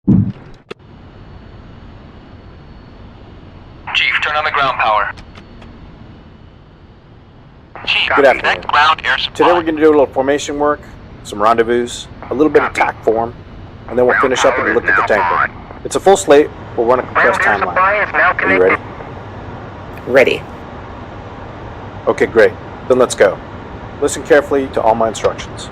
Chief, turn on the ground power. Chief, Good afternoon. connect ground air supply. Today we're going to do a little formation work, some rendezvous, a little bit of TAC form, and then we'll finish up and look at the tanker. It's a full slate. We'll run a compressed timeline. Are you ready? Ready. Okay, great. Then let's go. Listen carefully to all my instructions.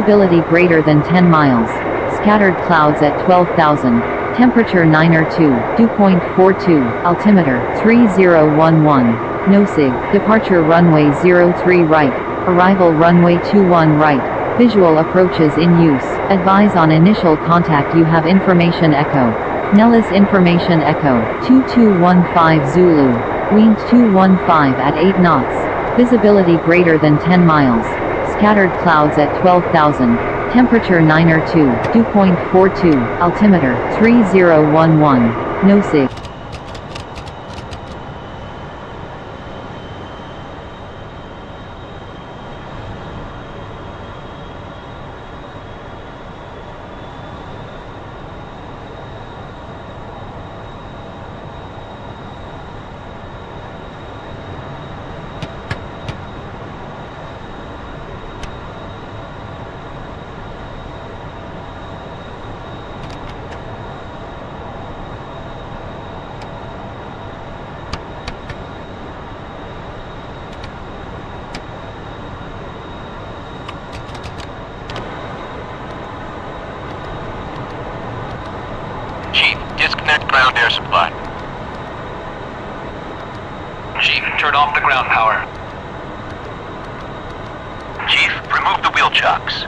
Visibility greater than 10 miles. Scattered clouds at 12,000. Temperature 9 or 2. Dew point 42. Altimeter 3011. NOSIG. Departure runway 03 right. Arrival runway 21 right. Visual approaches in use. Advise on initial contact. You have information echo. Nellis information echo. 2215 Zulu. Wind 215 at 8 knots. Visibility greater than 10 miles. Scattered clouds at 12,000. Temperature 9 or 2. Dew point 42. Altimeter 3011. NOSIG. Chief, disconnect ground air supply. Chief, turn off the ground power. Chief, remove the wheel chocks.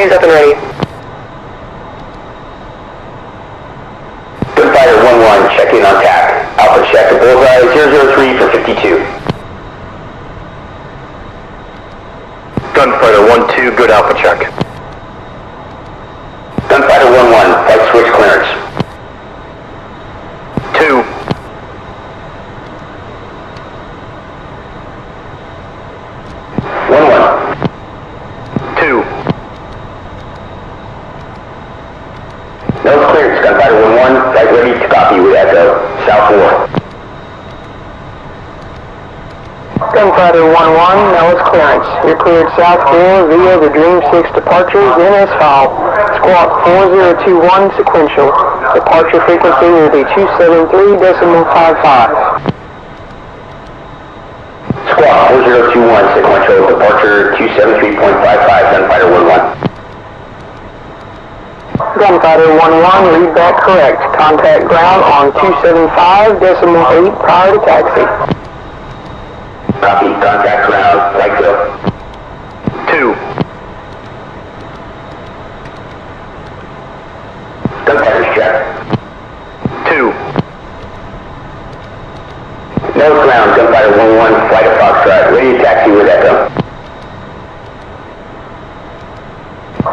2's up and ready. Gunfighter 1-1, check in on TAC. Alpha check to bullseye 003 for 52. Gunfighter 1-2, good Alpha check. Gunfighter 1-1, flight switch clearance. 2. 1-1. 2. Nose clearance, Gunfighter 1-1, flight ready to copy with Echo. South 4. Gunfighter 1-1, now it's clearance. You're cleared South 4 via the Dream 6 departures in as file. Squawk 4021 sequential. Departure frequency will be 273.55. Squawk 4021, sequential, departure 273.55, Gunfighter 1-1. Gunfighter 1-1, read back correct. Contact ground on 275.8 prior to taxi. Copy, contact ground, right go. 2. Gunfighters check. 2. Nose ground, Gunfighter 1-1, flight of Foxtrot, ready to taxi with Echo.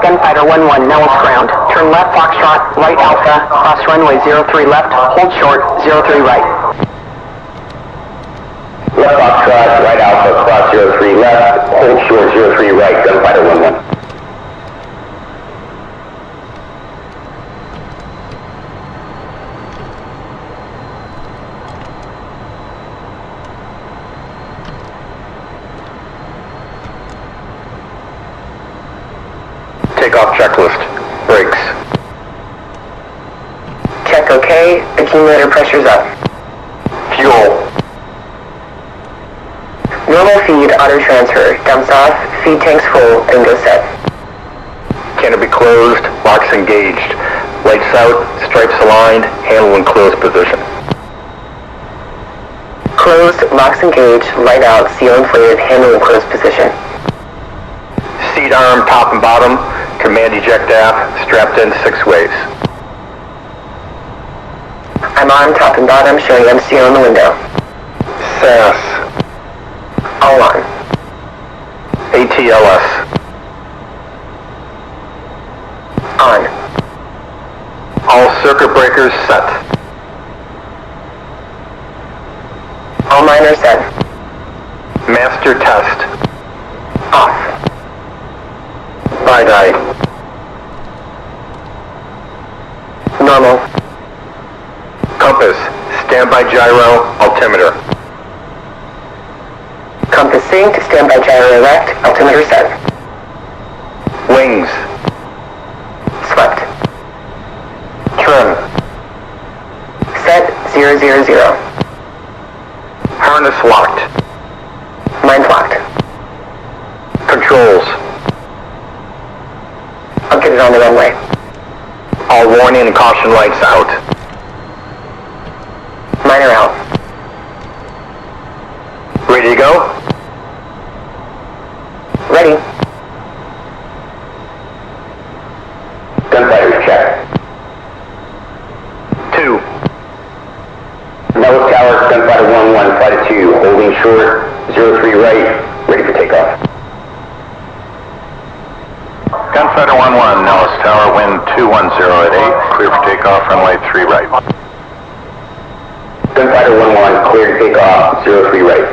Gunfighter 1-1, now it's ground. Turn left Foxtrot, right Alpha, cross runway 03 left, hold short, 03 right. Left Foxtrot, right Alpha, cross 03 left, hold short 03 right, Gunfighter 1-1. Takeoff checklist. Brakes. Check OK. Accumulator pressure's up. Fuel. Normal feed auto transfer. Dumps off. Feed tanks full and go set. Canopy closed. Locks engaged. Lights out. Stripes aligned. Handle in closed position. Closed. Locks engaged. Light out. Seal inflated. Handle in closed position. Seat arm top and bottom. Command eject aft. Strapped in 6 ways. I'm on top and bottom, showing MCO in the window. SAS. All on. ATLS. On. All circuit breakers set. All miners set. Master test. Off. BiDi. Normal. Compass. Standby gyro. Altimeter. Compass synced. Standby gyro erect. Altimeter set. Wings. Swept. Trim. Set 000. Harness locked. Mine's locked. Controls. I'll get it on the runway. All warning and caution lights out. Miner out. Ready to go? Ready. Gunfighters check. 2. Nose tower, Gunfighter 1-1, flight of 2, holding short, 03 right, ready for takeoff. Gunfighter 1-1, Nellis Tower, wind 210 at 8, clear for takeoff, runway 3 right. Gunfighter 1-1, clear to takeoff, 03 right.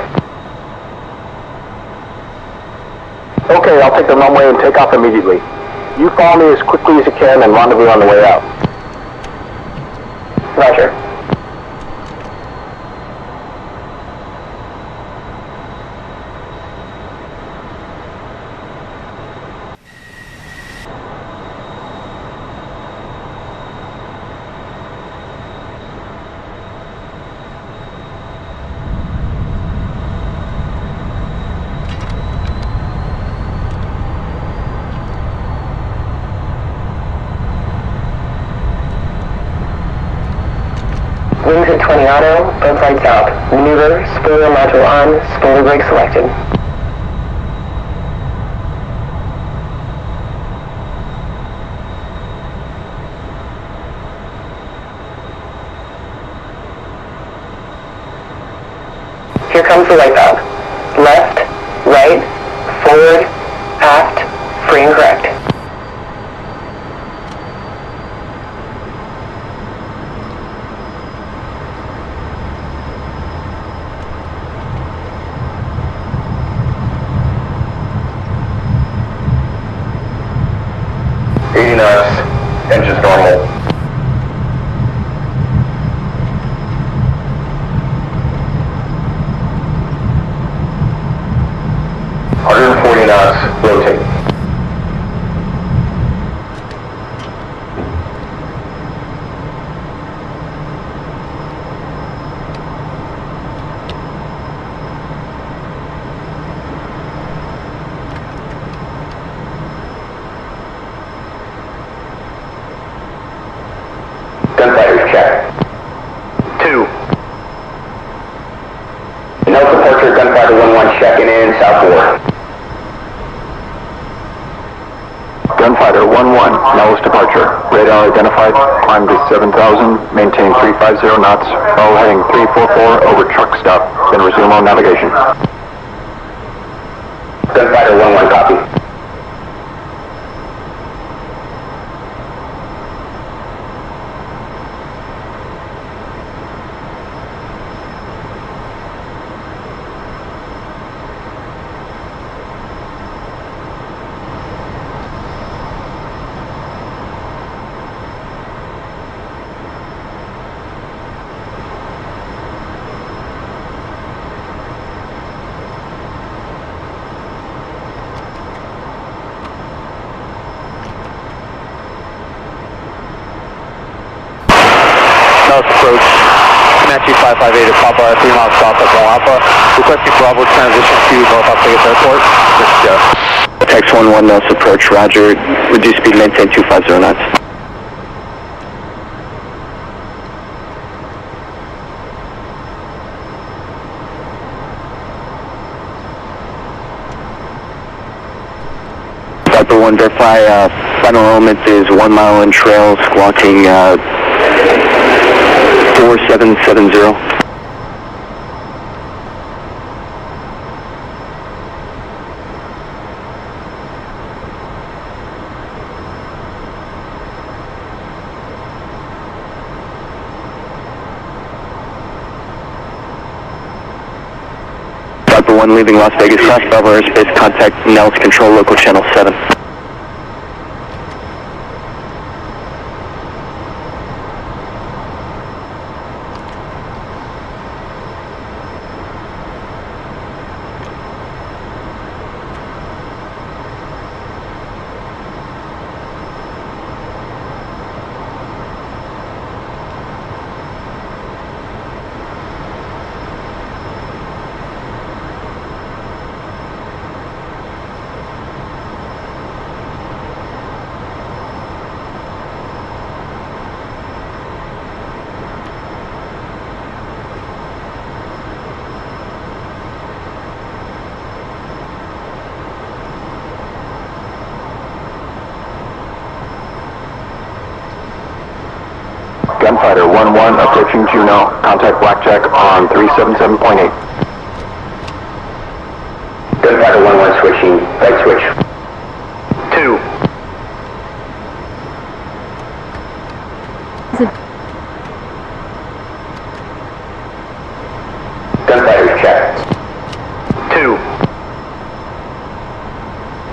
Okay, I'll take the runway and take off immediately. You follow me as quickly as you can and rendezvous on the way out. Roger. Wings at 20 auto, both lights out. Maneuver, spoiler module on, spoiler brake selected. Here comes the wipeout. Left, right, forward, aft, free and correct. Engines normal. Knots, rotate. Gunfighters check. 2. No departure, gunfighter 1-1 checking in, south 4. Gunfighter 1-1, Nellis departure. Radar identified, climb to 7,000, maintain 350 knots, follow heading 344 over truck stop, then resume on navigation. Gunfighter 1-1, copy. Approach, Comanche 558 at Papa, 3 miles south of Bell Alpha. Requesting Bravo transition to North Las Vegas Airport. Just Text 1-1, Nellis approach, roger. Reduce speed, maintain 250 knots. Viper 1, verify final element is 1 mile in trail, squawking 4770. Viper 1 leaving Las Vegas, cross Bravo airspace, contact Nellis control local channel 7. Gunfighter 1-1 approaching Juneau. Contact Blackjack on 377.8. Gunfighter 1-1 switching, right switch. 2. Gunfighters check. 2.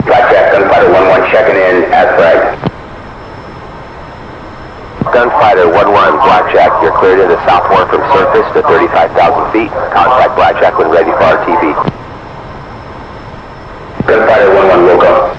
Blackjack, Gunfighter 1-1 checking in, as flagged. Gunfighter 1-1, Blackjack, you're cleared to the southward from surface to 35,000 feet. Contact Blackjack when ready for RTB. Gunfighter 1-1 will go.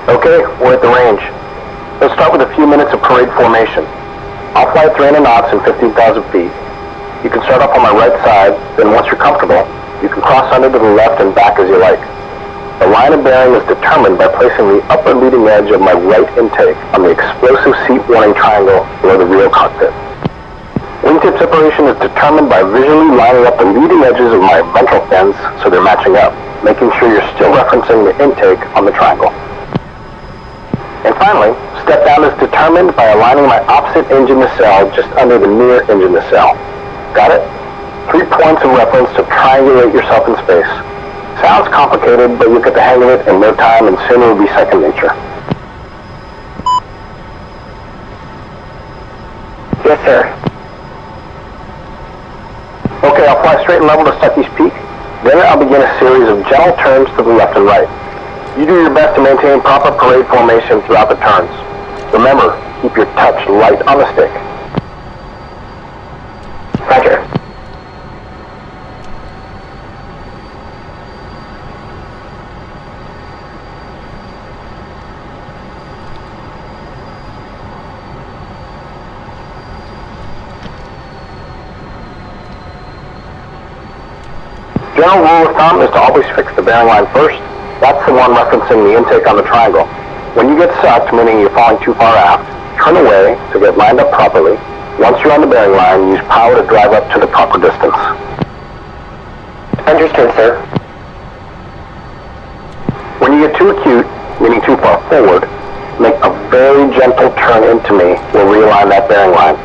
Okay, we're at the range. Let's start with a few minutes of parade formation. I'll fly at 300 knots and 15,000 feet. You can start off on my right side, then once you're comfortable, you can cross under to the left and back as you like. The line of bearing is determined by placing the upper leading edge of my right intake on the explosive seat warning triangle below the rear cockpit. Wingtip separation is determined by visually lining up the leading edges of my ventral fins so they're matching up, making sure you're still referencing the intake on the triangle. And finally, step down is determined by aligning my opposite engine nacelle just under the near engine nacelle. Got it? 3 points of reference to triangulate yourself in space. Sounds complicated, but you'll get the hang of it in no time and soon it will be second nature. Yes, sir. Okay, I'll fly straight and level to Stuckey's Peak. Then I'll begin a series of gentle turns to the left and right. You do your best to maintain proper parade formation throughout the turns. Remember, keep your touch light on the stick. Roger. General rule of thumb is to always fix the bearing line first. That's the one referencing the intake on the triangle. When you get sucked, meaning you're falling too far aft, turn away to get lined up properly. Once you're on the bearing line, use power to drive up to the proper distance. Understood, sir. When you get too acute, meaning too far forward, make a very gentle turn into me. We'll realign that bearing line.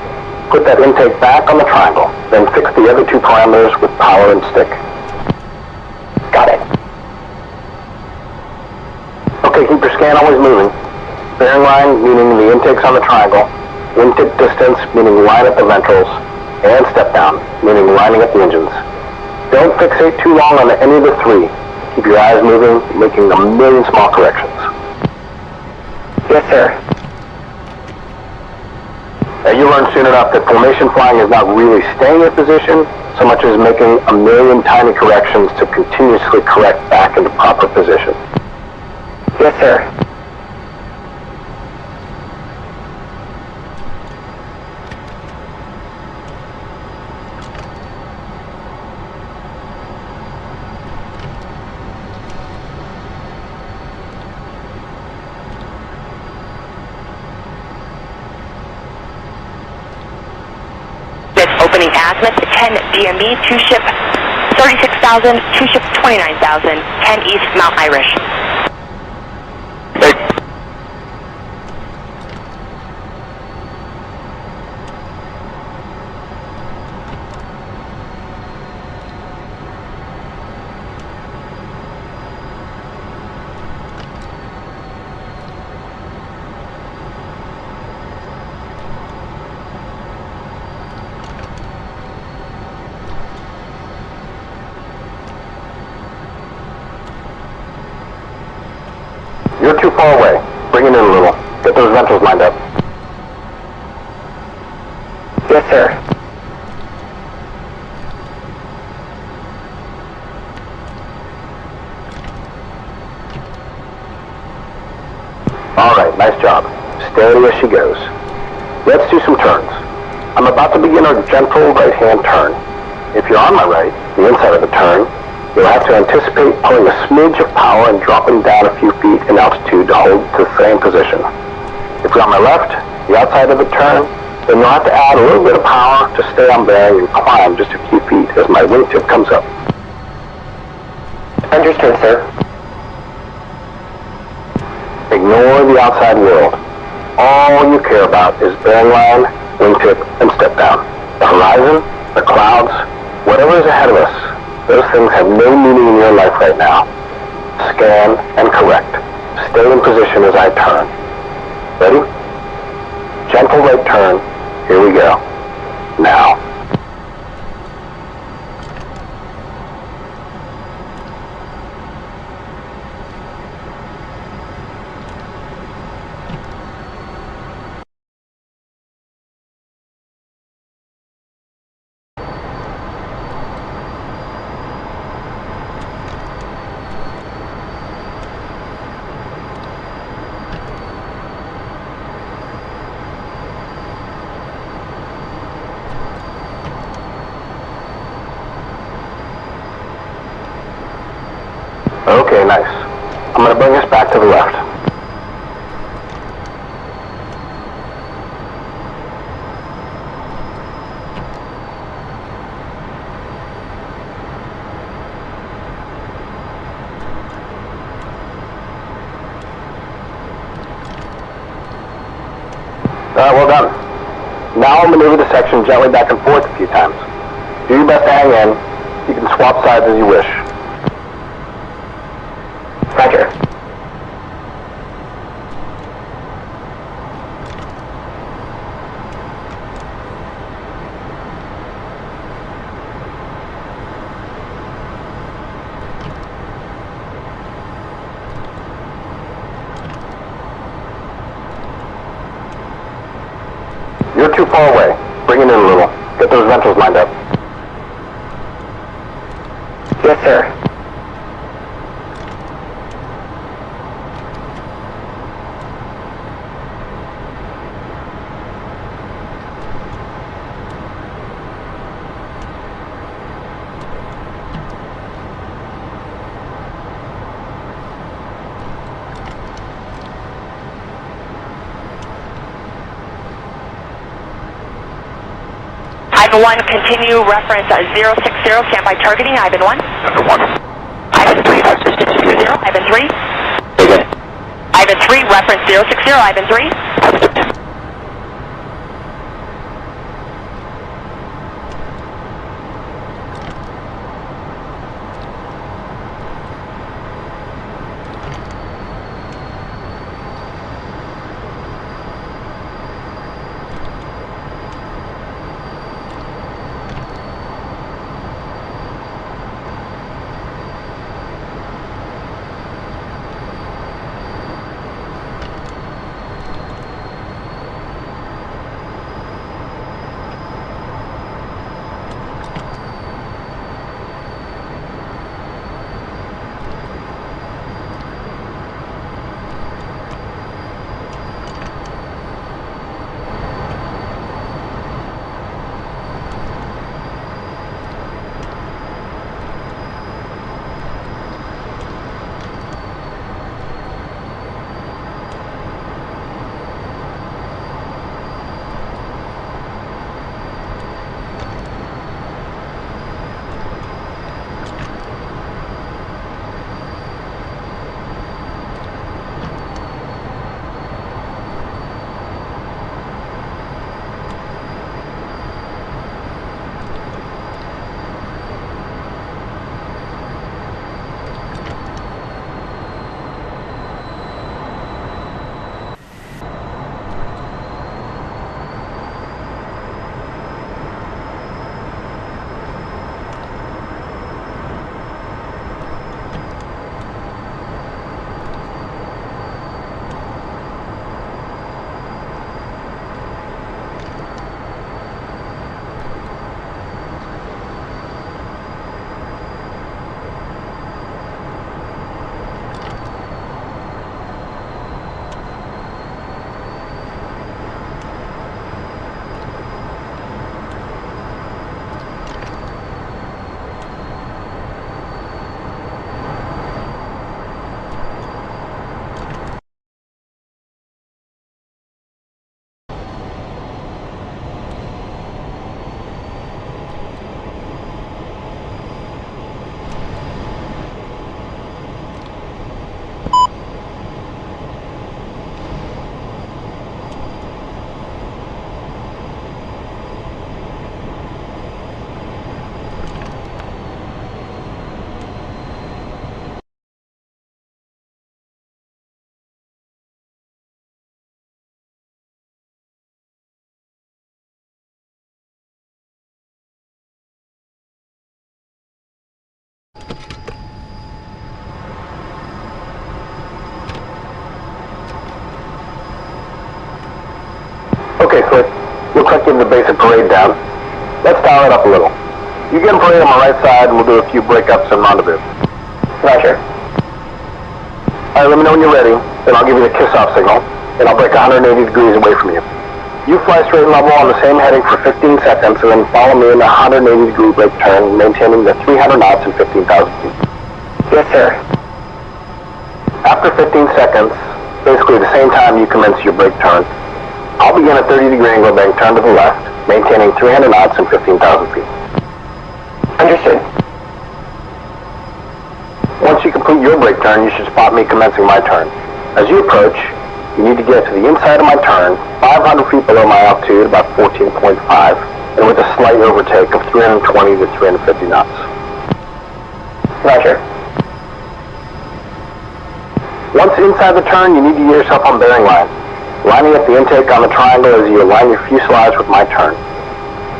Put that intake back on the triangle, then fix the other 2 parameters with power and stick. Got it. Okay, keep your scan always moving. Bearing line, meaning the intakes on the triangle. Wingtip distance, meaning line up the ventrals. And step down, meaning lining up the engines. Don't fixate too long on any of the 3. Keep your eyes moving, making a million small corrections. Yes, sir. Now you learn soon enough that formation flying is not really staying in position, so much as making a million tiny corrections to continuously correct back into proper position. Yes, sir. Opening azimuth 10 DMB, 2 ship 36,000, 2 ship 29,000, 10 East Mount Irish. You're too far away. Bring it in a little. Get those ventrals lined up. Yes, sir. Alright, nice job. Steady as she goes. Let's do some turns. I'm about to begin a gentle right-hand turn. If you're on my right, the inside of the turn, you'll have to anticipate pulling a smidge of power and dropping down a few feet in altitude to hold to the same position. If you're on my left, the outside of the turn, then you'll have to add a little bit of power to stay on bearing and climb just a few feet as my wingtip comes up. Understood, sir. Ignore the outside world. All you care about is bearing line, wingtip, and step down. The horizon, the clouds, whatever is ahead of us, those things have no meaning in your life right now. Scan and correct. Stay in position as I turn. Ready? Gentle right turn. Here we go. Now. Okay, nice. I'm gonna bring us back to the left. Well done. Now I'll maneuver the section gently back and forth a few times. Do your best to hang in. You can swap sides as you wish. Roger. You're too far away. Bring it in a little. Get those ventals lined up. Yes, sir. Ivan 1, continue reference 060, standby targeting, Ivan 1. Number 1. Ivan 3, reference 060, Ivan 3. Okay. Ivan 3, reference 060, Ivan 3. Okay, Click. Looks like you have the basic parade down. Let's dial it up a little. You get in parade on my right side, and we'll do a few breakups and rendezvous. Roger. All right, let me know when you're ready, then I'll give you the kiss-off signal, and I'll break 180 degrees away from you. You fly straight and level on the same heading for 15 seconds, and then follow me in a 180-degree brake turn, maintaining the 300 knots and 15,000 feet. Yes, sir. after 15 seconds, basically the same time you commence your brake turn, I'll begin a 30-degree angle bank turn to the left, maintaining 300 knots and 15,000 feet. Understood. Once you complete your brake turn, you should spot me commencing my turn. As you approach, you need to get to the inside of my turn, 500 feet below my altitude, about 14.5, and with a slight overtake of 320 to 350 knots. Roger. Once inside the turn, you need to get yourself on bearing line, lining up the intake on the triangle as you align your fuselage with my turn.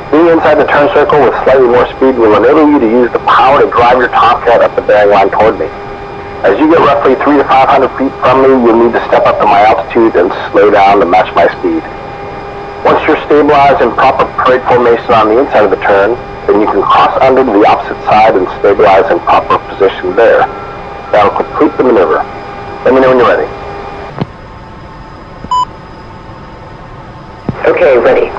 Being inside the turn circle with slightly more speed will enable you to use the power to drive your Tomcat up the bearing line toward me. As you get roughly 300 to 500 feet from me, you'll need to step up to my altitude and slow down to match my speed. Once you're stabilized in proper parade formation on the inside of the turn, then you can cross under to the opposite side and stabilize in proper position there. That'll complete the maneuver. Let me know when you're ready. Okay, ready.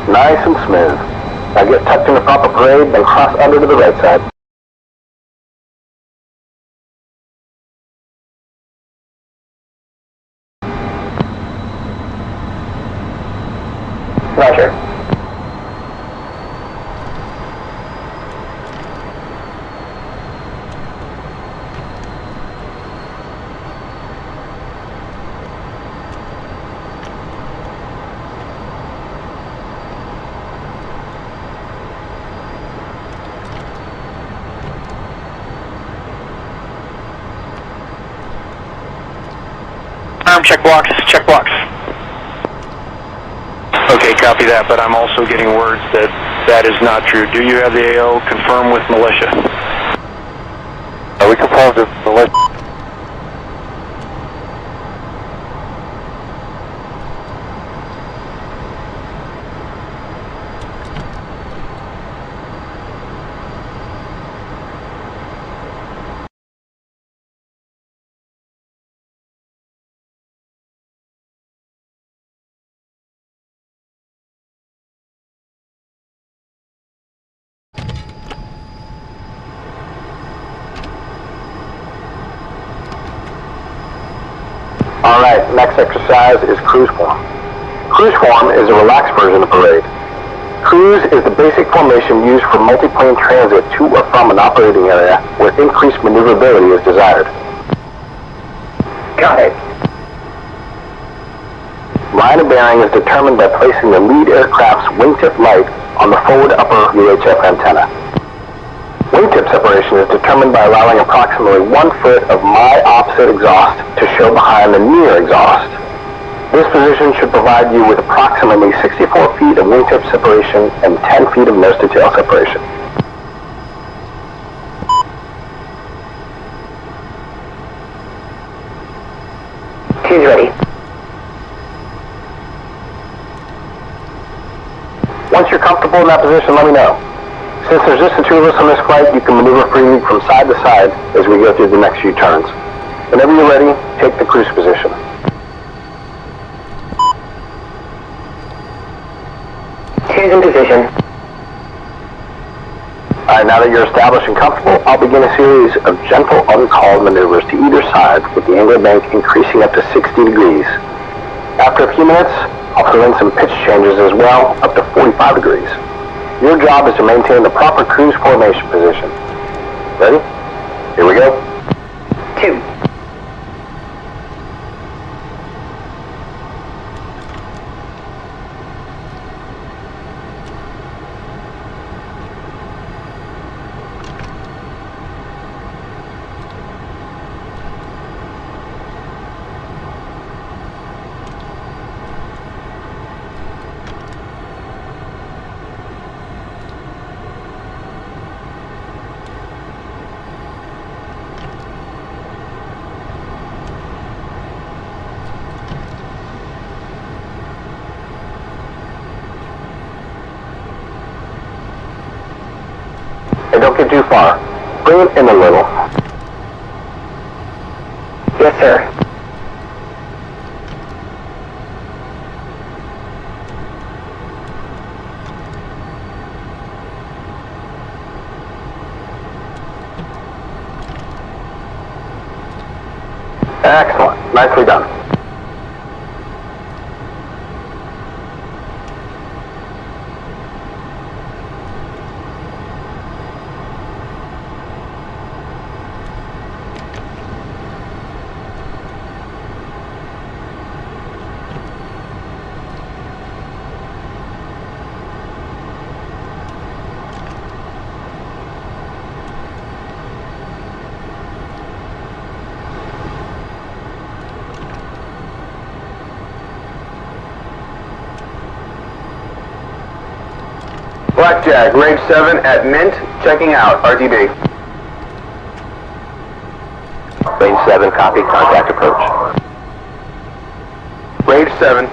Nice and smooth. Now get tucked in the proper parade, then cross under to the right side. Roger. Check blocks, check blocks. Okay, copy that, but I'm also getting words that that is not true. Do you have the AO confirmed with militia? We confirmed with militia. Alright, next exercise is cruise form. Cruise form is a relaxed version of parade. Cruise is the basic formation used for multiplane transit to or from an operating area where increased maneuverability is desired. Got it. Line of bearing is determined by placing the lead aircraft's wingtip light on the forward upper UHF antenna. Wingtip separation is determined by allowing approximately 1 foot of my opposite exhaust to show behind the near exhaust. This position should provide you with approximately 64 feet of wingtip separation and 10 feet of nose to tail separation. Two's ready. Once you're comfortable in that position, let me know. Since there's just the two of us on this flight, you can maneuver freely from side to side as we go through the next few turns. Whenever you're ready, take the cruise position. Two's in position. Alright, now that you're established and comfortable, I'll begin a series of gentle, uncalled maneuvers to either side with the angle of bank increasing up to 60 degrees. After a few minutes, I'll throw in some pitch changes as well, up to 45 degrees. Your job is to maintain the proper cruise formation position. Ready? Here we go. 2. And don't get too far. Bring it in a little. Yes, sir. Excellent. Nicely done. Blackjack, range 7 at Mint, checking out, RTB. Range 7, copy. Contact approach. Range 7.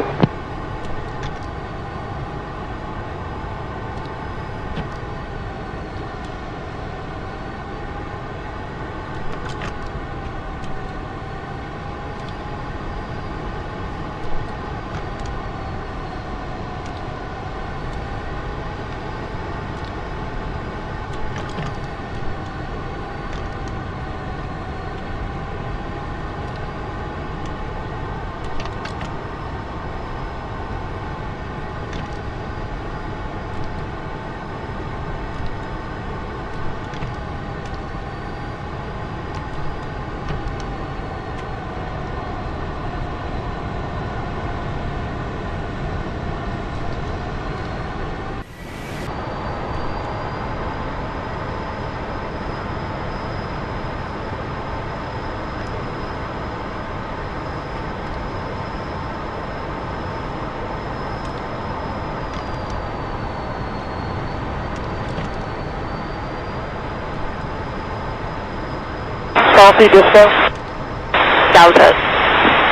Coffee distance. Delta.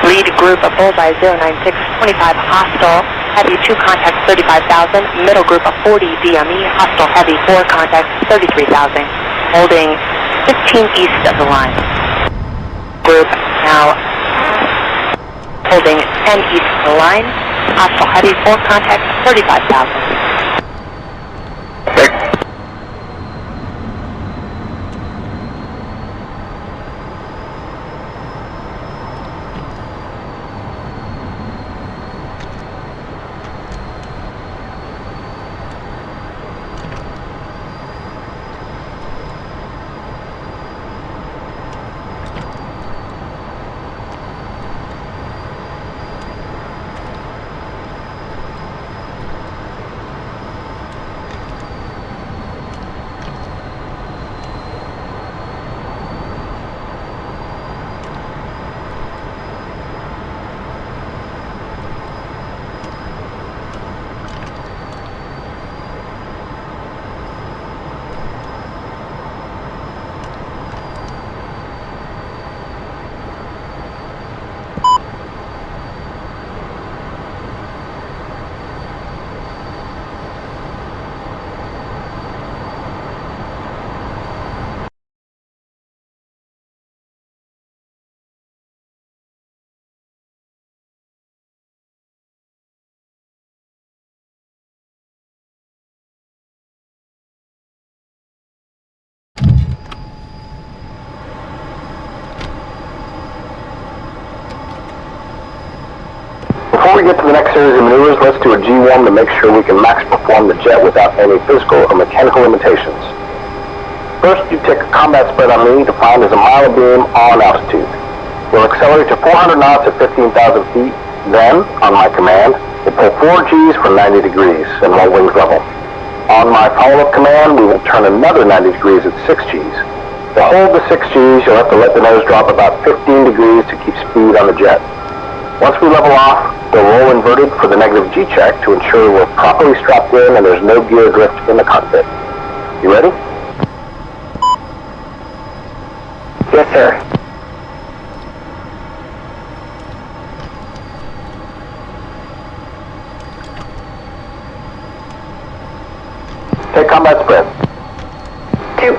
Lead group of Bullseye 096, 25 hostile. Heavy 2 contacts 35,000. Middle group of 40 DME. Hostile heavy 4 contacts 33,000. Holding 15 east of the line. Group now holding 10 east of the line. Hostile heavy 4 contacts 35,000. we get to the next series of maneuvers, let's do a G1 to make sure we can max perform the jet without any physical or mechanical limitations. First, you take a combat spread on me defined as a mile of beam on altitude. We'll accelerate to 400 knots at 15,000 feet. Then, on my command, we'll pull 4 Gs for 90 degrees and 1 wings level. On my follow-up command, we will turn another 90 degrees at 6 Gs. To hold the 6 Gs, you'll have to let the nose drop about 15 degrees to keep speed on the jet. Once we level off, we'll roll inverted for the negative G check to ensure we're properly strapped in and there's no gear drift in the cockpit. You ready? Yes, sir. Take combat spread. 2.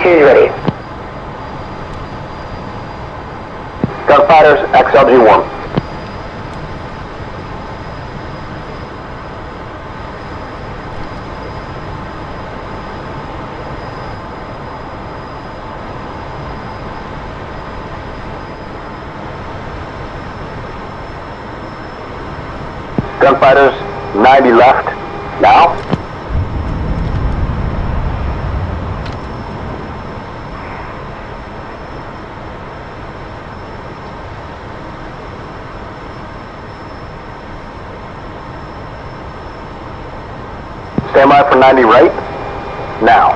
Two's ready. Gunfighters, XLG-1. Gunfighters, 90 left. Now. Stand by for 90 right. Now.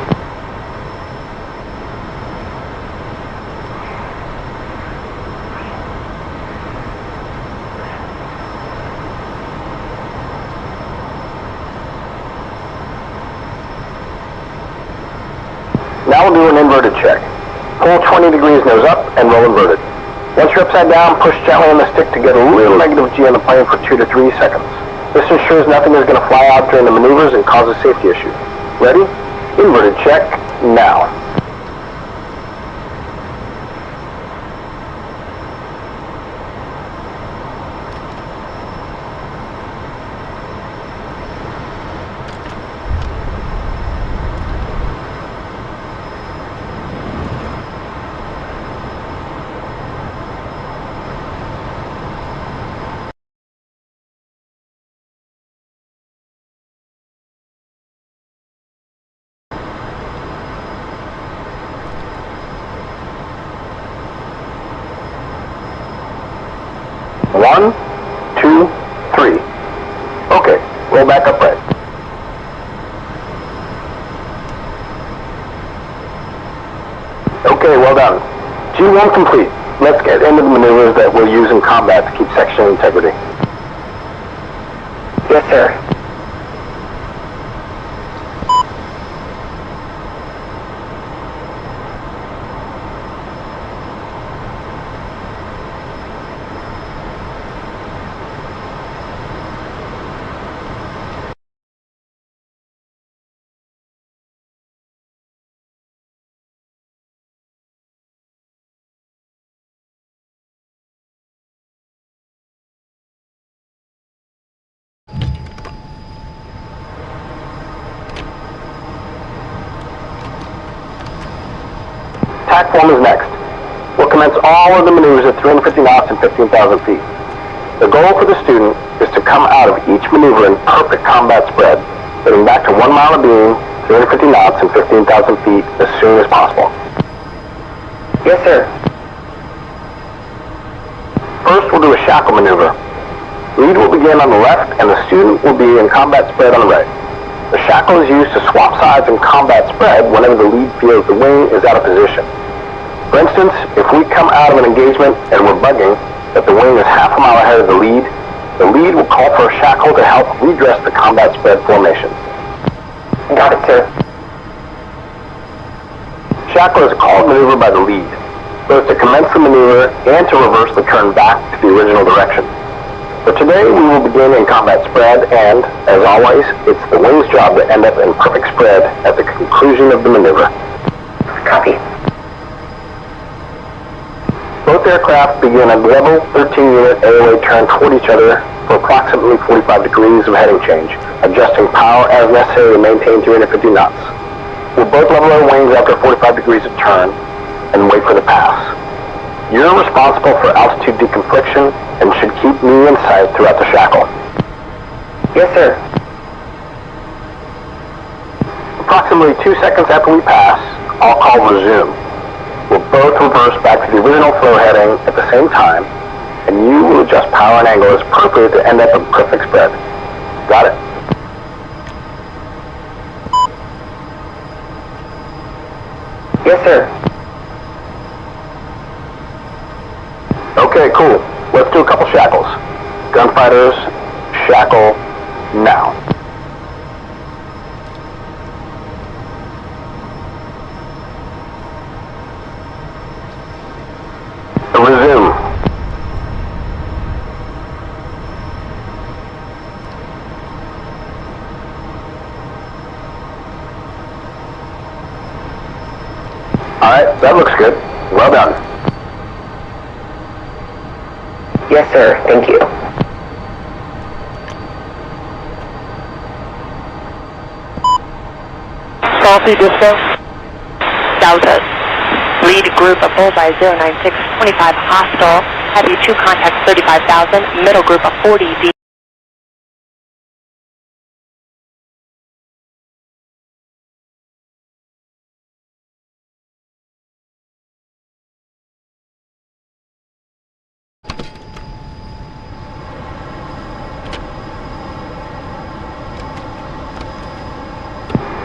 Now we'll do an inverted check. Pull 20 degrees nose up and roll inverted. Once you're upside down, push gently on the stick to get a little negative G on the plane for 2 to 3 seconds. This ensures nothing is going to fly out during the maneuvers and cause a safety issue. Ready? Inverted check, now. One, 2, 3. Okay, roll back upright. Okay, well done. G1 complete. Let's get into the maneuvers that we'll use in combat to keep section integrity. Yes, sir. Tack form is next. We'll commence all of the maneuvers at 350 knots and 15,000 feet. The goal for the student is to come out of each maneuver in perfect combat spread, getting back to 1 mile of beam, 350 knots and 15,000 feet as soon as possible. Yes, sir. First, we'll do a shackle maneuver. Lead will begin on the left and the student will be in combat spread on the right. The shackle is used to swap sides in combat spread whenever the lead feels the wing is out of position. For instance, if we come out of an engagement and we're bugging that the wing is half a mile ahead of the lead will call for a shackle to help redress the combat spread formation. Got it, sir. Shackle is a called maneuver by the lead, both to commence the maneuver and to reverse the turn back to the original direction. For today, we will begin in combat spread, and, as always, it's the wing's job to end up in perfect spread at the conclusion of the maneuver. Copy. Both aircraft begin a level 13-unit AOA turn toward each other for approximately 45 degrees of heading change, adjusting power as necessary to maintain 350 knots. We'll both level our wings after 45 degrees of turn and wait for the pass. You're responsible for altitude deconfliction and should keep me in sight throughout the shackle. Yes, sir. Approximately 2 seconds after we pass, I'll call resume. We'll both reverse back to the original flow heading at the same time, and you will adjust power and angle as appropriate to end up in perfect spread. Got it? Yes, sir. Okay, cool. Let's do a couple shackles. Gunfighters, shackle, now. Resume. Alright, that looks good. Well done. Yes, sir. Thank you. Salty Disco. Delta. Lead group of Bullseye 096, 25 hostile. Heavy 2 contact 35,000. Middle group of 40 D.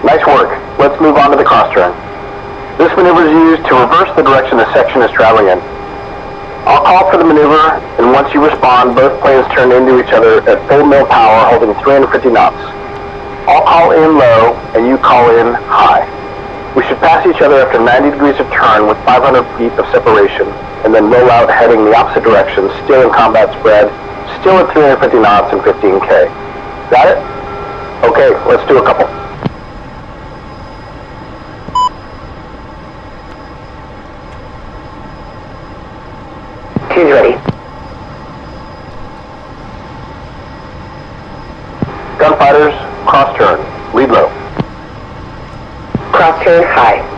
Nice work. Let's move on to the cross turn. This maneuver is used to reverse the direction the section is traveling in. I'll call for the maneuver, and once you respond, both planes turn into each other at full mill power, holding 350 knots. I'll call in low, and you call in high. We should pass each other after 90 degrees of turn with 500 feet of separation, and then roll out heading the opposite direction, still in combat spread, still at 350 knots and 15K. Got it? Okay, let's do a couple. Two's ready. Gunfighters, cross turn, lead low. Cross turn high.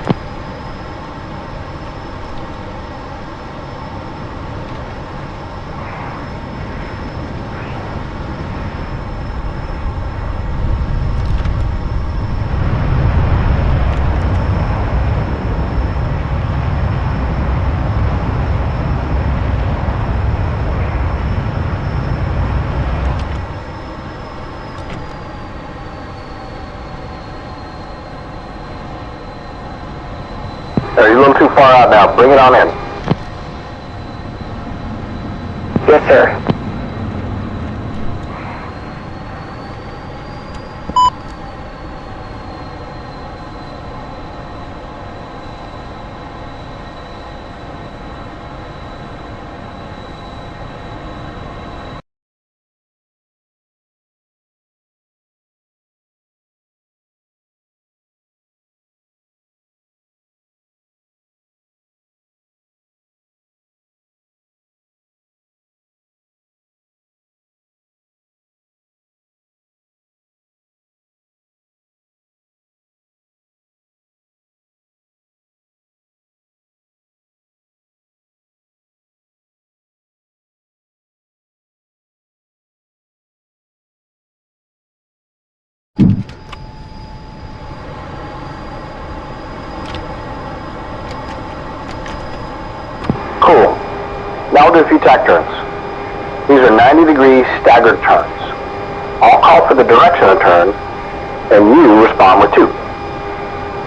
You're a little too far out now. Bring it on in. Yes, sir. Cool. Now we'll do a few tack turns. These are 90-degree staggered turns. I'll call for the direction of turn, and you respond with 2.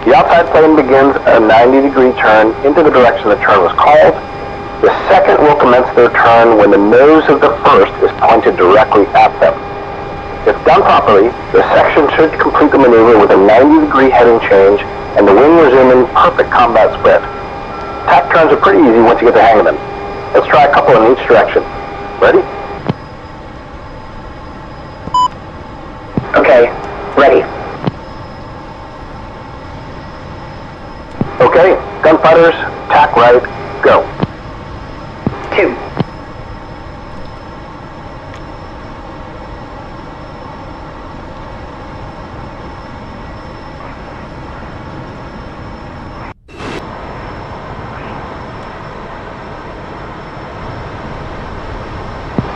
The outside plane begins a 90-degree turn into the direction the turn was called. The second will commence their turn when the nose of the first is pointed directly at them. If done properly, the section should complete the maneuver with a 90-degree heading change and the wing resuming perfect combat spread. Tack turns are pretty easy once you get the hang of them. Let's try a couple in each direction. Ready? Okay, ready. Okay, gunfighters, tack right, go. 2.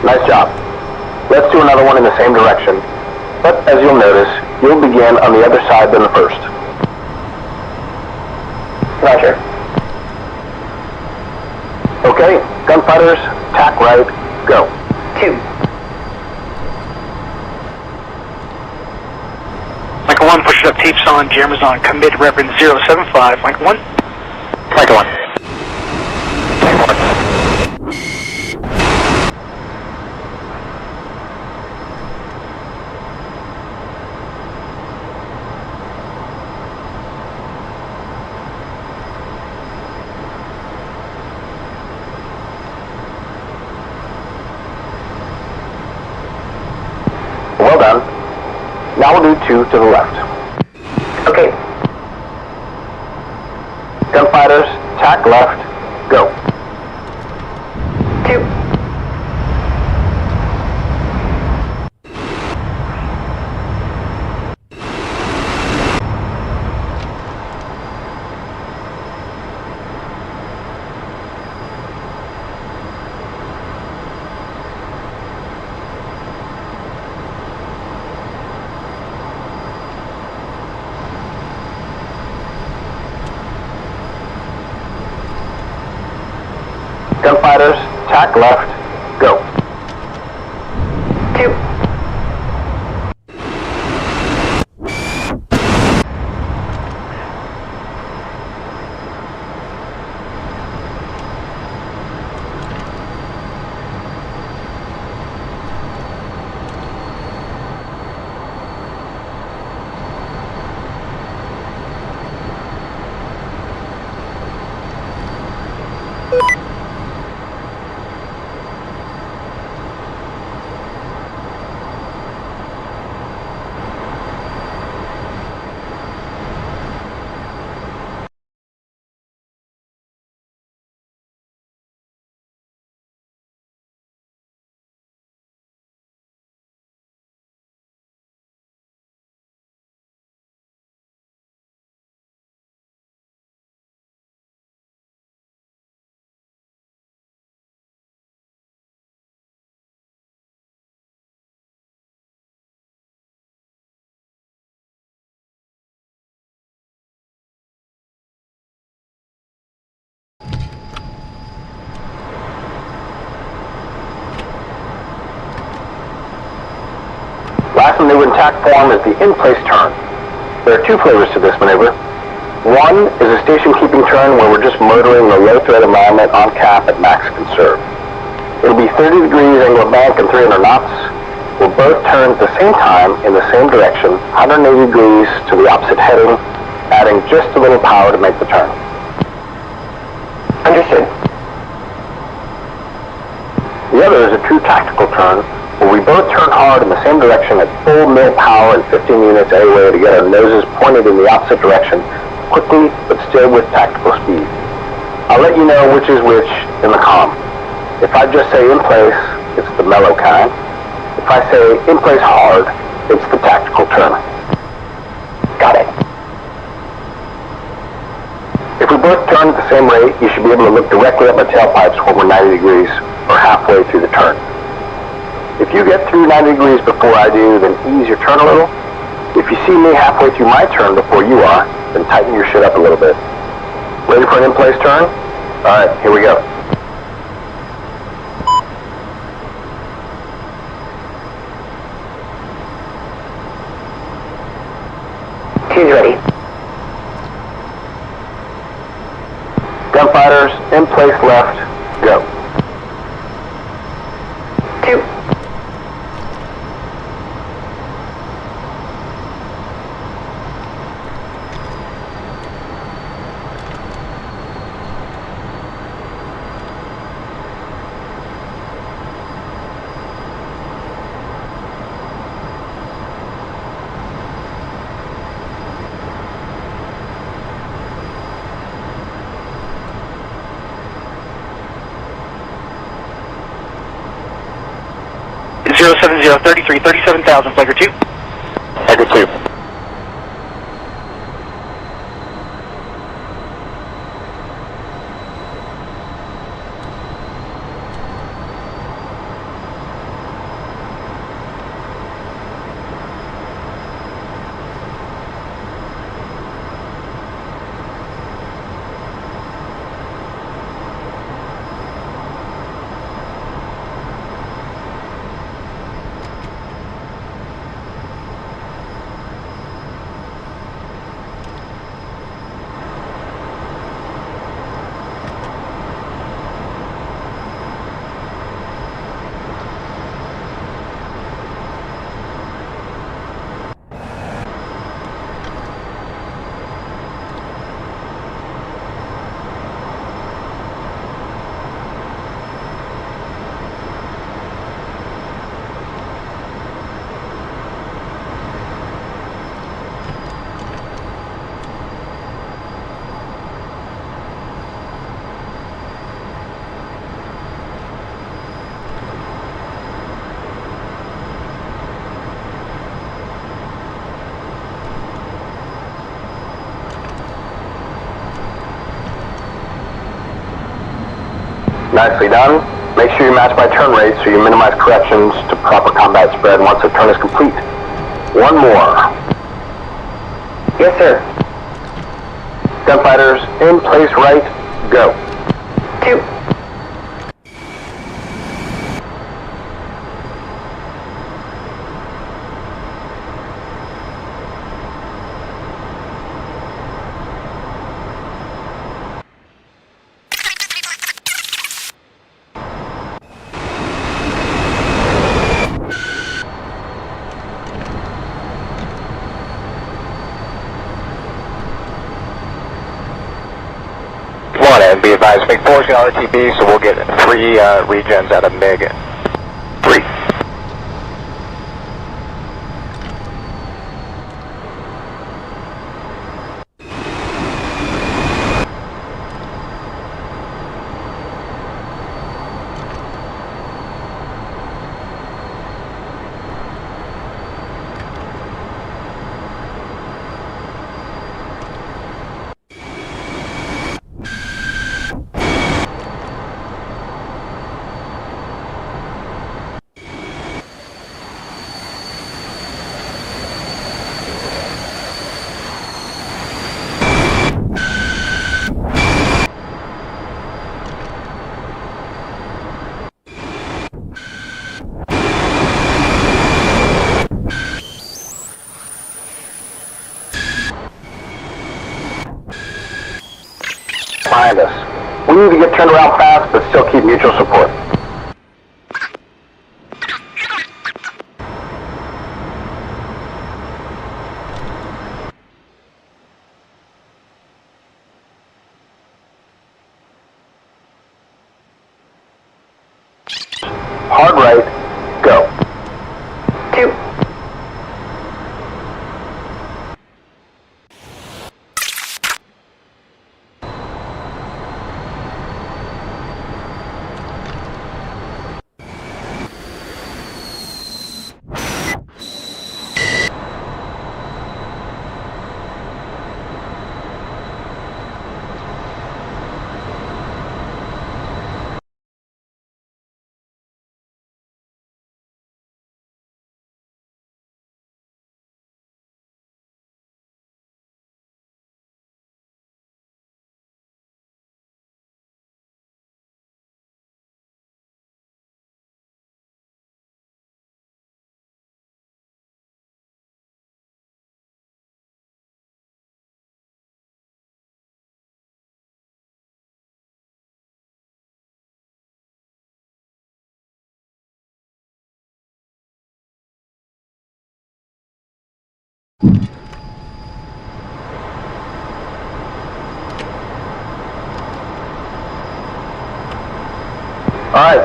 Nice job. Let's do another one in the same direction, but as you'll notice, you'll begin on the other side than the first. Roger. Okay, gunfighters, tack right, go. 2. Mike 1, push it up, tapes on, jammers on, commit reference 075, Mike 1. Mike 1. Well done. Now we'll do 2 to the left. Okay. Gunfighters, tack left, go. 2. Gunfighters, tack left, go. 2. Last maneuver in tack form is the in-place turn. There are 2 flavors to this maneuver. One is a station-keeping turn where we're just motoring the low-thread environment on cap at max conserve. It'll be 30 degrees angle of bank and 300 knots. We'll both turn at the same time in the same direction, 180 degrees to the opposite heading, adding just a little power to make the turn. Understood. The other is a true tactical turn, where we both turn hard in the same direction at full mill power and 15 units AOA to get our noses pointed in the opposite direction, quickly but still with tactical speed. I'll let you know which is which in the comm. If I just say in place, it's the mellow kind. If I say in place hard, it's the tactical turn. Got it. If we both turn at the same rate, you should be able to look directly at my tailpipes when we're 90 degrees or halfway through the turn. If you get through 90 degrees before I do, then ease your turn a little. If you see me halfway through my turn before you are, then tighten your shit up a little bit. Ready for an in-place turn? Alright, here we go. Two's ready. Gunfighters, in place left, go. 2. Zero 33, 37,000, Flicker 2. Flicker 2. Nicely done. Make sure you match my turn rate so you minimize corrections to proper combat spread once the turn is complete. One more. Yes, sir. Gunfighters, in place right, go. 2. And be advised, MiG 4's got RTB, so we'll get 3 regens out of MiG 3. Behind us. We need to get turned around fast, but still keep mutual support. Hard right, go. 2. Alright,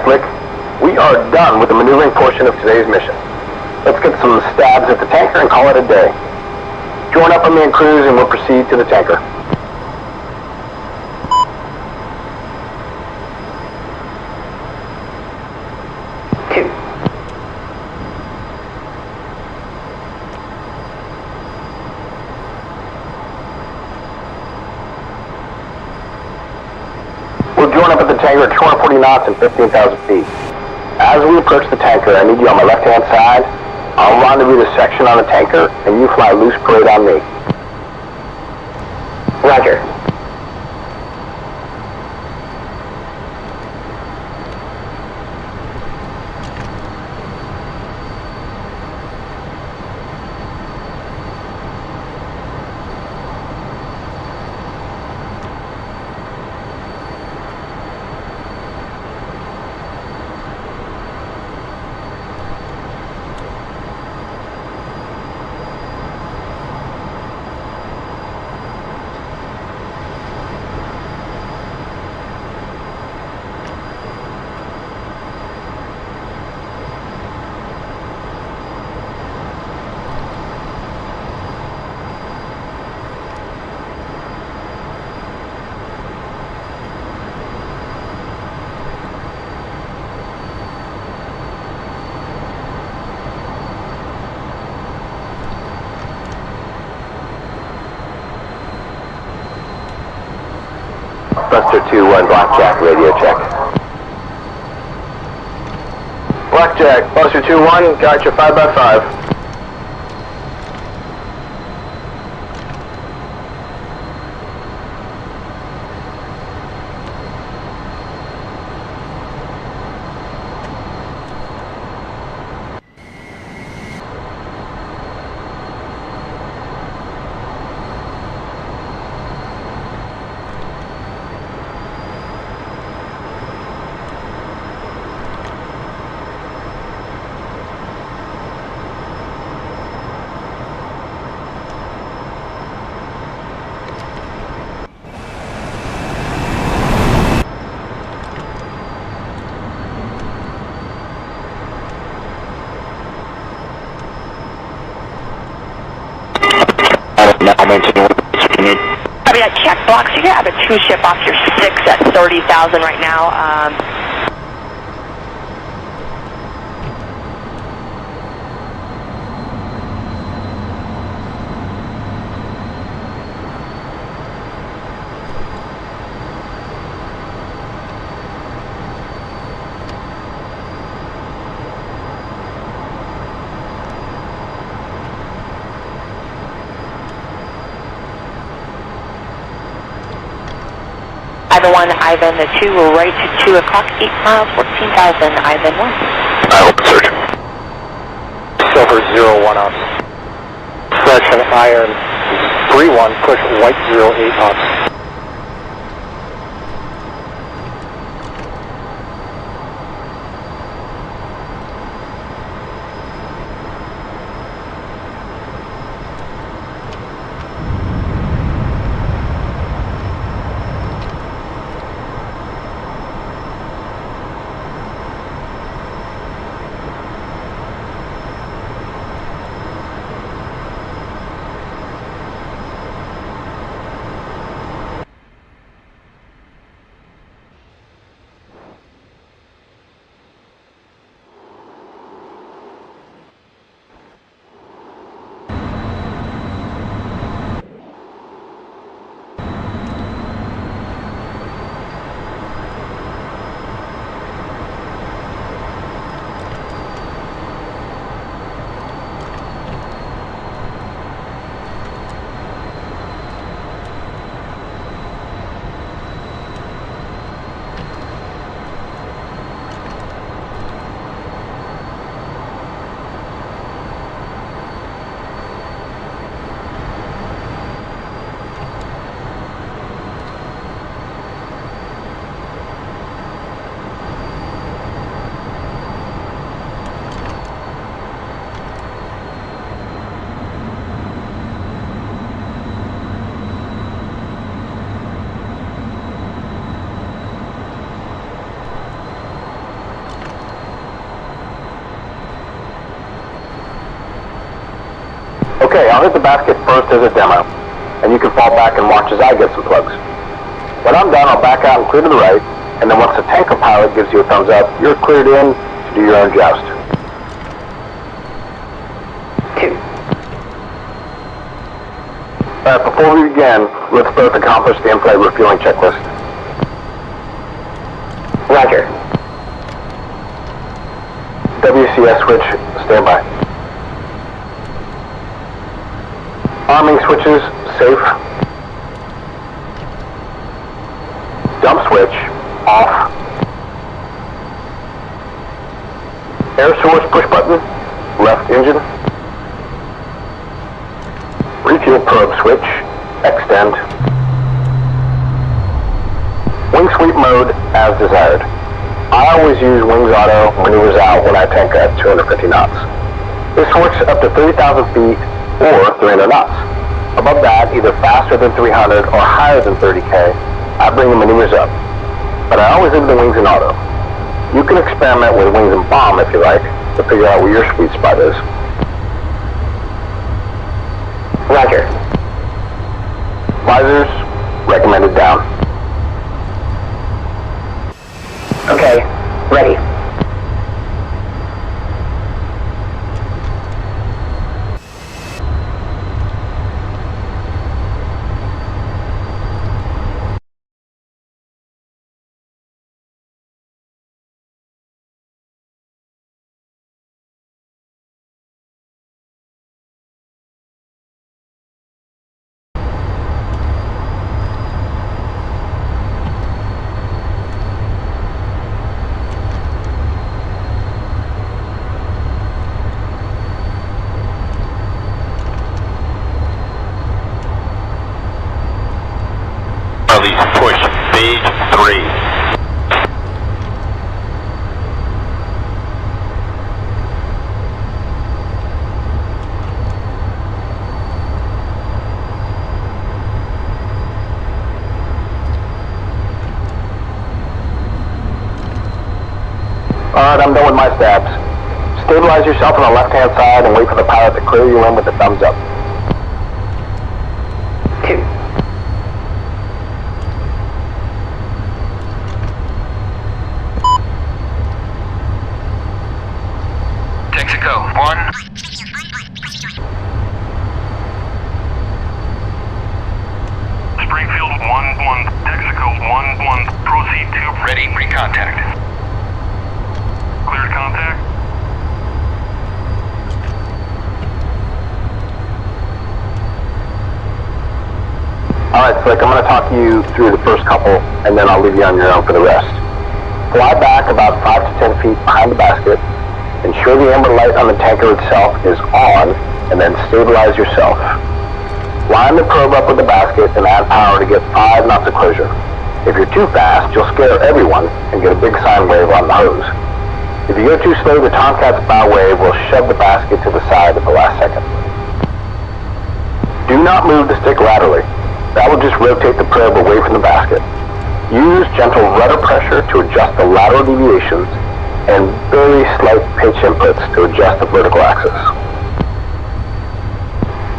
Slick. We are done with the maneuvering portion of today's mission. Let's get some stabs at the tanker and call it a day. Join up on me and cruise and we'll proceed to the tanker. We'll join up at the tanker at 240 knots and 15,000 feet. As we approach the tanker, I need you on my left-hand side. I'll rendezvous the section on the tanker, and you fly loose parade on me. Roger. Buster 2-1, Blackjack, radio check. Blackjack, Buster 2-1, got your 5x5. Copy that, check block. So you're going to have a 2-ship off your 6 at 30,000 right now. Ivan 1, Ivan 2, right to 2 o'clock, 8 miles, 14,000, Ivan 1. I hope search. Silver 01 knots. Fresh and iron 31, push white 08 knots. Okay, I'll hit the basket first as a demo, and you can fall back and watch as I get some plugs. When I'm done, I'll back out and clear to the right, and then once the tanker pilot gives you a thumbs up, you're cleared in to do your own joust. 2. Alright, before we begin, let's both accomplish the in-flight refueling checklist. Roger. WCS switch, standby. Arming switches, safe. Dump switch, off. Air source push button, left engine. Refuel probe switch, extend. Wing sweep mode, as desired. I always use wings auto, maneuvers out when I tank at 250 knots. This works up to 30,000 feet or 300 knots. Above that, either faster than 300 or higher than 30K, I bring the maneuvers up. But I always leave the wings in auto. You can experiment with wings and bomb if you like, to figure out where your sweet spot is. Roger. Visors, recommended down. Okay, ready. Push, stage 3. Alright, I'm done with my stabs. Stabilize yourself on the left-hand side and wait for the pilot to clear you in with a thumbs up. 2. Texaco, 1. Springfield 1-1, Texaco 1-1, proceed to... Ready, pre-contact. Cleared contact. Alright, Slick, I'm going to talk you through the first couple, and then I'll leave you on your own for the rest. Fly back about 5 to 10 feet behind the basket. Ensure the amber light on the tanker itself is on, and then stabilize yourself. Line the probe up with the basket and add power to get 5 knots of closure. If you're too fast, you'll scare everyone and get a big sine wave on the hose. If you go too slow, the Tomcat's bow wave will shove the basket to the side at the last second. Do not move the stick laterally. That will just rotate the probe away from the basket. Use gentle rudder pressure to adjust the lateral deviations and very slight pitch inputs to adjust the vertical axis.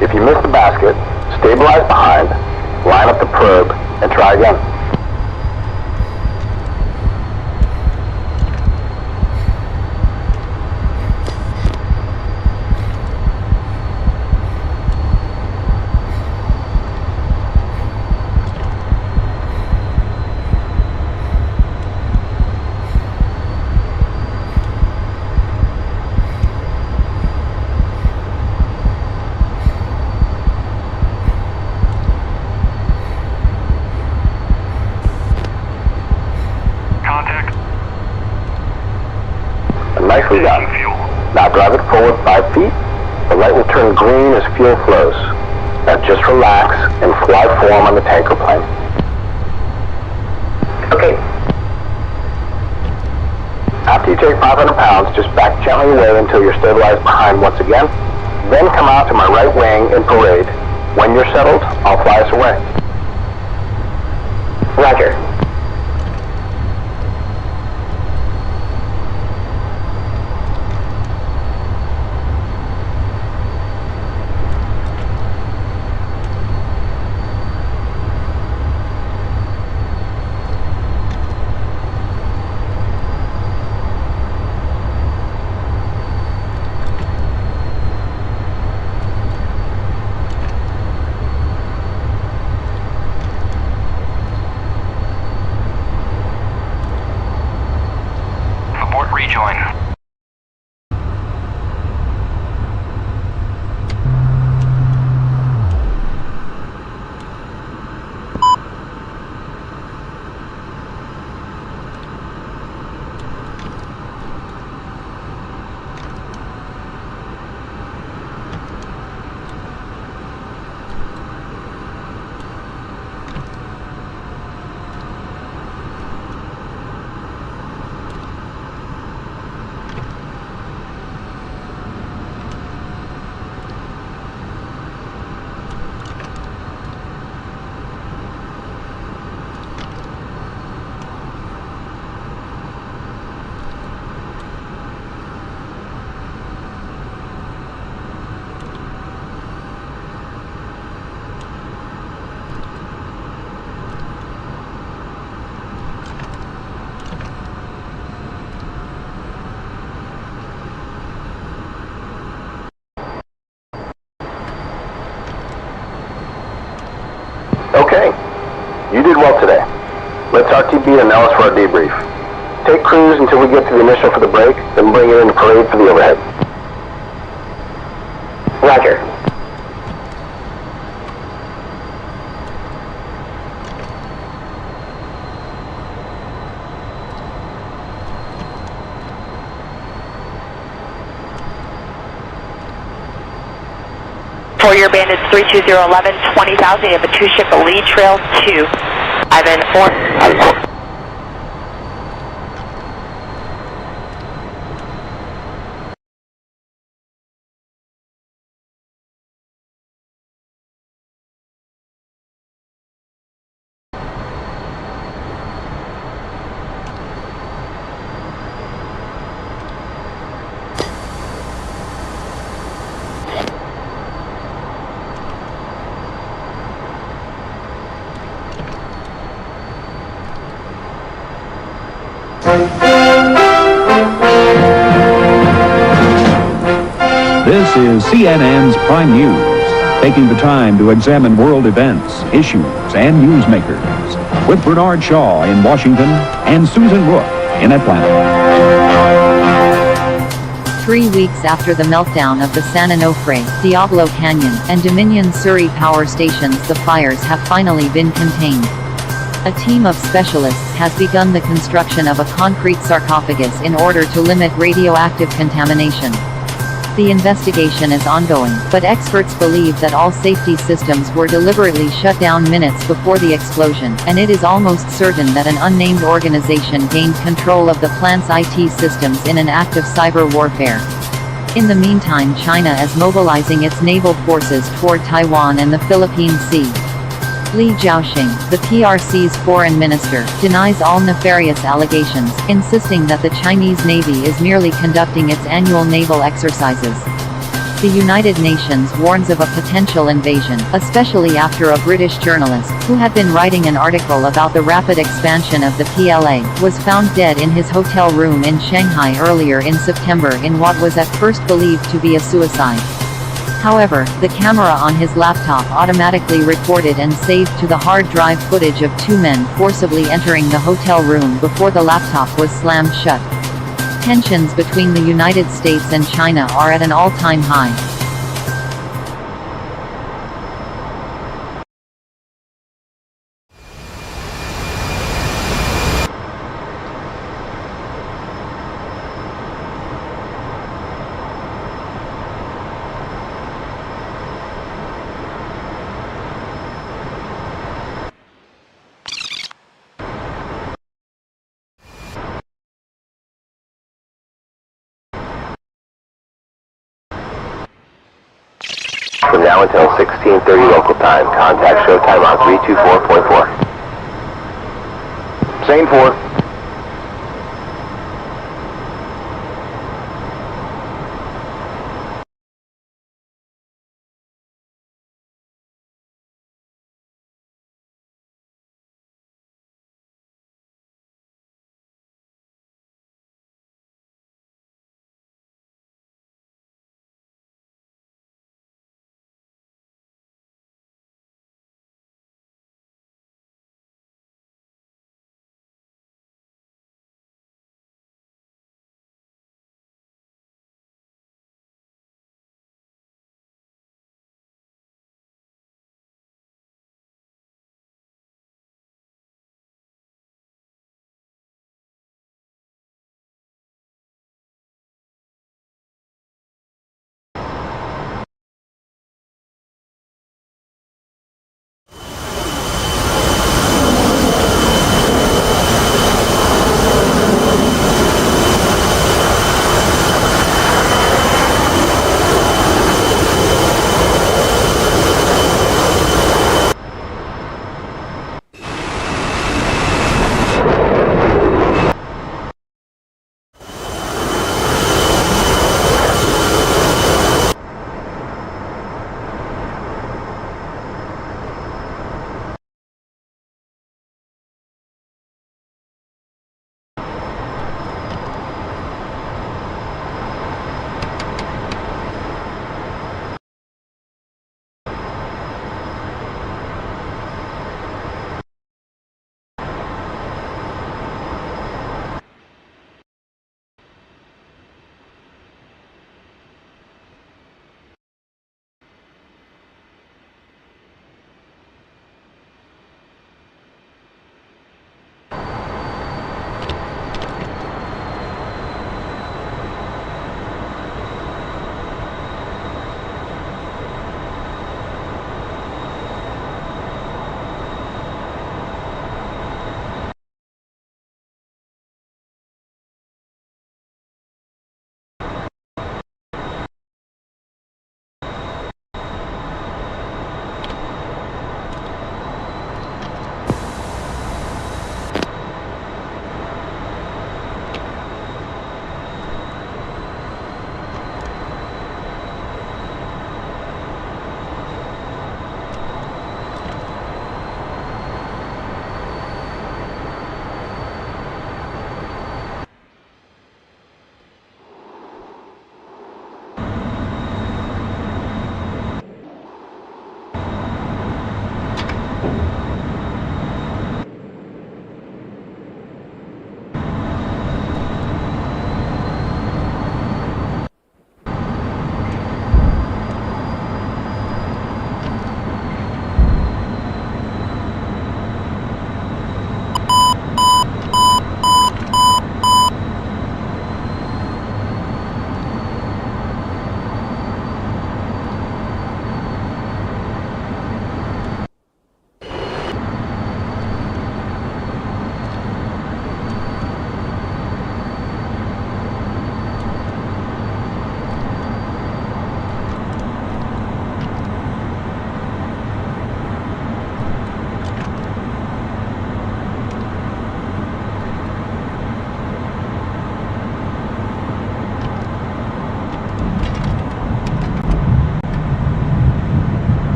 If you miss the basket, stabilize behind, line up the probe, and try again. Nicely done. Now drive it forward 5 feet. The light will turn green as fuel flows. Now just relax and fly form on the tanker plane. Okay. After you take 500 pounds, just back gently away until you're stabilized behind once again. Then come out to my right wing in parade. When you're settled, I'll fly us away. Roger. rejoin. Okay, you did well today. Let's RTB and Nellis for our debrief. Take cruise until we get to the initial for the break, then bring it into parade for the overhead. Roger. For your bandits 32011, 20,000, you have a 2-ship lead trail 2. Ivan 4. This is CNN's Prime News, taking the time to examine world events, issues, and newsmakers, with Bernard Shaw in Washington and Susan Rook in Atlanta. 3 weeks after the meltdown of the San Onofre, Diablo Canyon, and Dominion Surrey power stations, the fires have finally been contained. A team of specialists has begun the construction of a concrete sarcophagus in order to limit radioactive contamination. The investigation is ongoing, but experts believe that all safety systems were deliberately shut down minutes before the explosion, and it is almost certain that an unnamed organization gained control of the plant's IT systems in an act of cyber warfare. In the meantime, China is mobilizing its naval forces toward Taiwan and the Philippine Sea. Li Jiaoxing, the PRC's foreign minister, denies all nefarious allegations, insisting that the Chinese Navy is merely conducting its annual naval exercises. The United Nations warns of a potential invasion, especially after a British journalist, who had been writing an article about the rapid expansion of the PLA, was found dead in his hotel room in Shanghai earlier in September in what was at first believed to be a suicide. However, the camera on his laptop automatically recorded and saved to the hard drive footage of 2 men forcibly entering the hotel room before the laptop was slammed shut. Tensions between the United States and China are at an all-time high. From now until 16:30 local time, contact show time on 324.4. Zane 4.